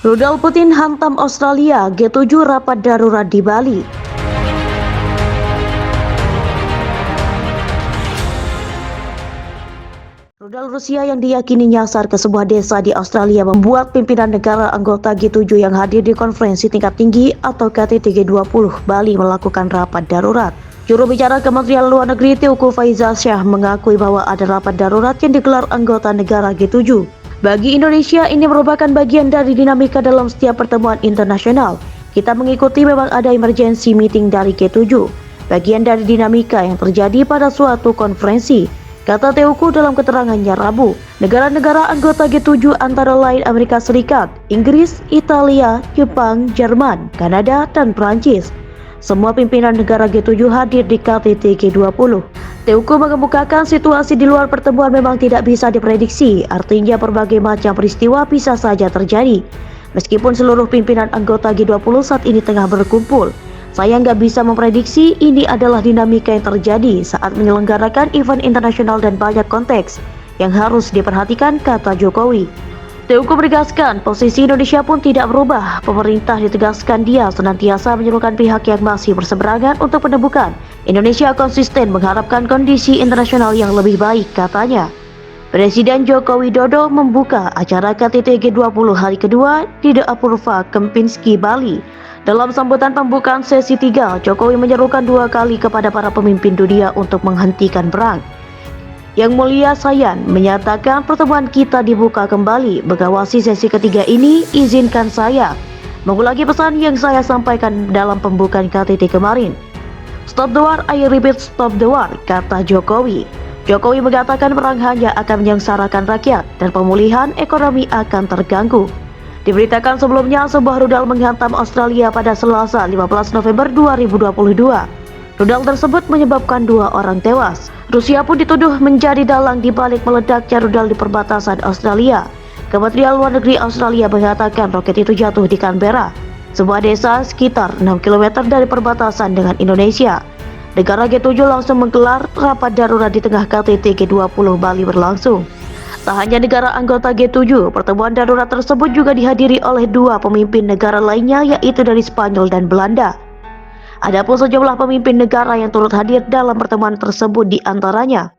Rudal Putin hantam Australia, G7 rapat darurat di Bali. Rudal Rusia yang diyakini nyasar ke sebuah desa di Australia membuat pimpinan negara anggota G7 yang hadir di konferensi tingkat tinggi atau KTT G20 Bali melakukan rapat darurat. Juru bicara Kementerian Luar Negeri Teuku Faizasyah mengakui bahwa ada rapat darurat yang digelar anggota negara G7. Bagi Indonesia, ini merupakan bagian dari dinamika dalam setiap pertemuan internasional. Kita mengikuti memang ada emergency meeting dari G7, bagian dari dinamika yang terjadi pada suatu konferensi, kata Teuku dalam keterangannya Rabu. Negara-negara anggota G7 antara lain Amerika Serikat, Inggris, Italia, Jepang, Jerman, Kanada, dan Prancis. Semua pimpinan negara G7 hadir di KTT G20. Teuku mengemukakan situasi di luar pertemuan memang tidak bisa diprediksi, artinya berbagai macam peristiwa bisa saja terjadi. Meskipun seluruh pimpinan anggota G20 saat ini tengah berkumpul, saya nggak bisa memprediksi. Ini adalah dinamika yang terjadi saat menyelenggarakan event internasional dan banyak konteks yang harus diperhatikan, kata Jokowi. Teuku menegaskan posisi Indonesia pun tidak berubah. Pemerintah ditegaskan dia senantiasa menyerukan pihak yang masih berseberangan untuk menemukan. Indonesia konsisten mengharapkan kondisi internasional yang lebih baik, katanya. Presiden Joko Widodo membuka acara KTT G20 hari kedua di The Apurva, Kempinski, Bali. Dalam sambutan pembukaan sesi 3, Jokowi menyerukan 2 kali kepada para pemimpin dunia untuk menghentikan perang. Yang Mulia Sayan menyatakan pertemuan kita dibuka kembali. Mengawasi sesi ketiga ini, izinkan saya mengulangi pesan yang saya sampaikan dalam pembukaan KTT kemarin. Stop the war, I repeat, stop the war, kata Jokowi. Jokowi mengatakan perang hanya akan menyengsarakan rakyat dan pemulihan ekonomi akan terganggu. Diberitakan sebelumnya sebuah rudal menghantam Australia pada Selasa 15 November 2022. Rudal tersebut menyebabkan 2 orang tewas. Rusia pun dituduh menjadi dalang di balik meledaknya rudal di perbatasan Australia. Kementerian Luar Negeri Australia mengatakan roket itu jatuh di Canberra, sebuah desa sekitar 6 km dari perbatasan dengan Indonesia. Negara G7 langsung menggelar rapat darurat di tengah KTT G20 Bali berlangsung. Tak hanya negara anggota G7, pertemuan darurat tersebut juga dihadiri oleh 2 pemimpin negara lainnya, yaitu dari Spanyol dan Belanda. Adapun sejumlah pemimpin negara yang turut hadir dalam pertemuan tersebut di antaranya